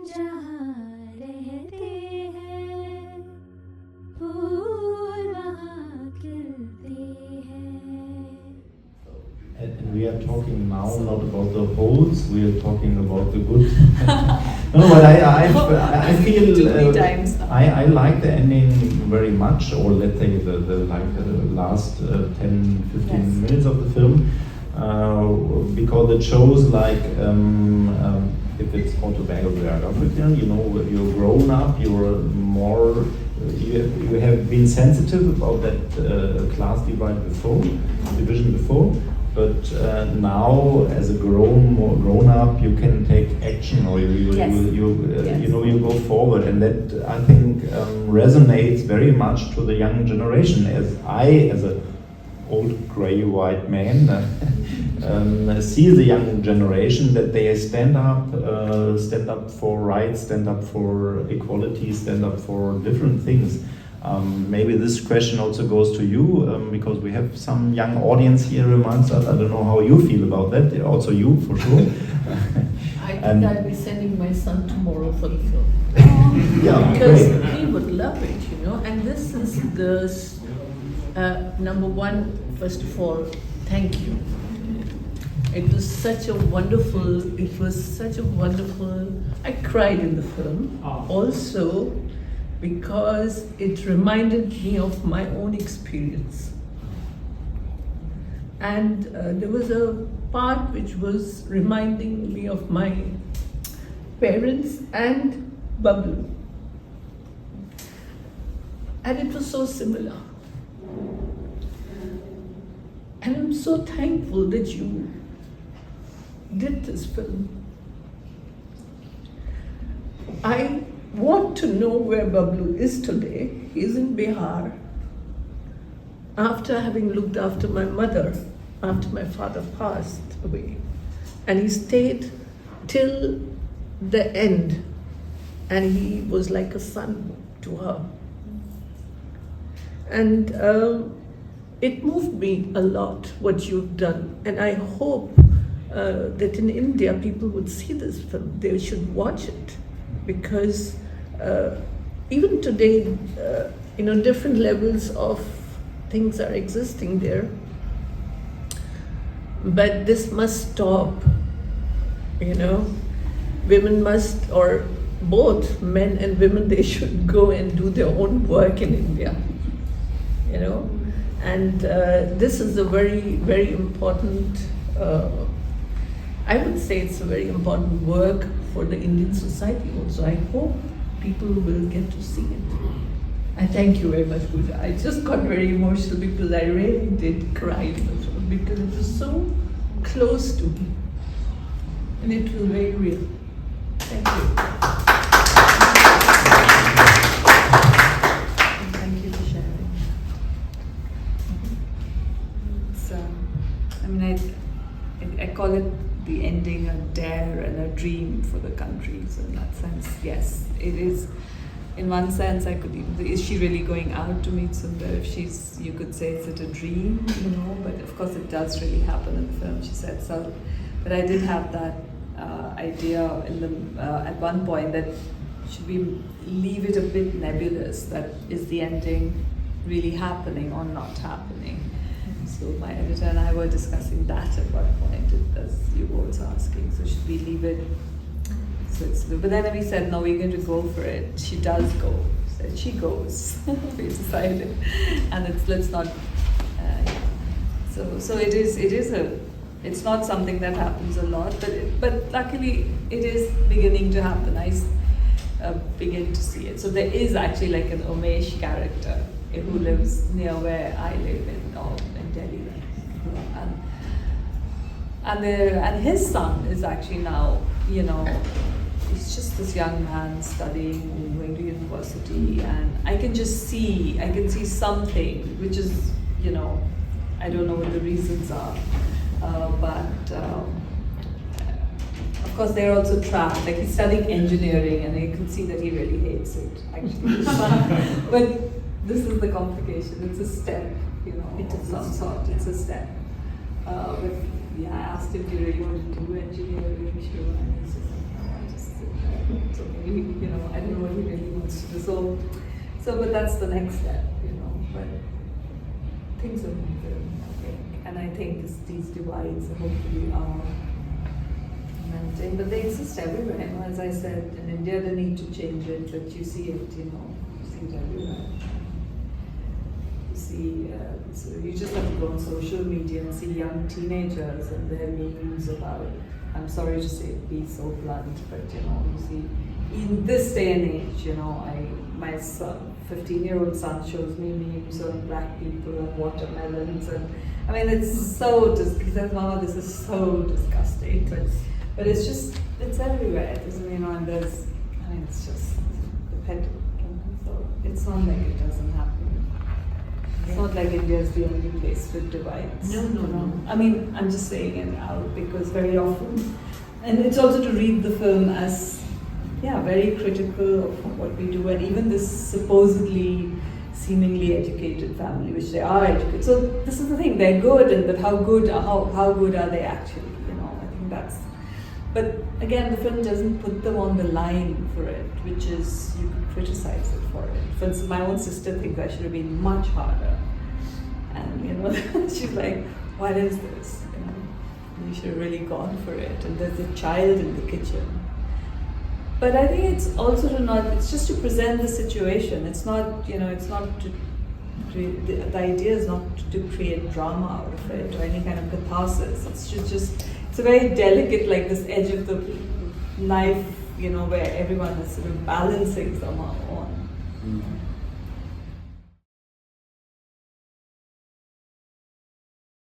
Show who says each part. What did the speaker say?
Speaker 1: जहाँ रहते हैं फूल वहाँ खिलते हैं.
Speaker 2: And we are talking now not about the holes, we are talking about the good. No, but I feel I like the ending very much, or let's say the last 10-15 minutes of the film, because it shows like if it's autobiographical, you know, you're grown up, you're more, you have been sensitive about that class division before. But now, as a grown up, you can take action, or you know, you go forward, and that I think resonates very much to the young generation. As an old grey white man, see the young generation that they stand up for rights, stand up for equality, stand up for different things. Maybe this question also goes to you, because we have some young audience here amongst us. I don't know how you feel about that. Also you, for sure.
Speaker 3: I think I'll be sending my son tomorrow for the film.
Speaker 2: Yeah,
Speaker 3: because
Speaker 2: great.
Speaker 3: he would love it, you know. And this is the number one. First of all, thank you. It was such a wonderful. I cried in the film. Also, because it reminded me of my own experience. And there was a part which was reminding me of my parents and Bablu. And it was so similar. And I'm so thankful that you did this film. I want to know where Bablu is today. He's in Bihar. After having looked after my mother, after my father passed away. And he stayed till the end. And he was like a son to her. And it moved me a lot, what you've done. And I hope that in India, people would see this film. They should watch it. Because even today, different levels of things are existing there. But this must stop, Women must, or both men and women, they should go and do their own work in India, And this is a very, very important, I would say it's a very important work for the Indian society also. I hope people will get to see it. I thank you very much, Pooja. I just got very emotional because I really did cry in the film because it was so close to me. And it was very real. Thank you.
Speaker 4: Thank you for sharing. I call it the ending a dare and a dream for the country. So in that sense, yes, it is. In one sense, is she really going out to meet Sundar? If you could say, is it a dream, But of course, it does really happen in the film. She said so. But I did have that idea at one point that should we leave it a bit nebulous? That is the ending really happening or not happening? So my editor and I were discussing that at one point, as you were also asking. So should we leave it? But then we said, no, we're going to go for it. She does go. So she goes. We decided, and let's not. So it is. It's not something that happens a lot, but luckily it is beginning to happen. I begin to see it. So there is actually like an Umesh character who lives near where I live in Delhi, and his son is actually now, he's just this young man studying, going to university, and I can see something which is, I don't know what the reasons are, but of course they're also trapped. Like he's studying engineering, and you can see that he really hates it actually. But this is the complication. It's a step, of some sort. It's a step. But yeah, I asked him, do you really want to do engineering? Sure. And he says, no, I just So maybe, I don't know what he really wants to do. But that's the next step, But things are moving, I think. And I think these divides hopefully are melting. But they exist everywhere. As I said, in India they need to change it, but you see it, you see it everywhere. So you just have to go on social media and see young teenagers and their memes about, I'm sorry to say, be so blunt, but you see, in this day and age, my son, 15-year-old son, shows me memes on black people and watermelons, and I mean, it's so he says, Mama, this is so disgusting, but it's everywhere, and it's just dependent, so it's not like it doesn't happen. It's not like India is the only place with divides.
Speaker 3: No.
Speaker 4: I mean, I'm just saying it out because very often, and it's also to read the film as, very critical of what we do, and even this supposedly, seemingly educated family, which they are educated. So this is the thing, they're good, but how good are they actually? I think that's. But again, the film doesn't put them on the line for it, which is, you could criticize it for it. For instance, my own sister thinks I should have been much harder. And she's like, what is this? You should have really gone for it. And there's a child in the kitchen. But I think it's also it's just to present the situation. It's not, it's not to create, the idea is not to create drama out of it or any kind of catharsis. It's it's a very delicate, like this edge of the knife, where everyone is sort of balancing somehow on.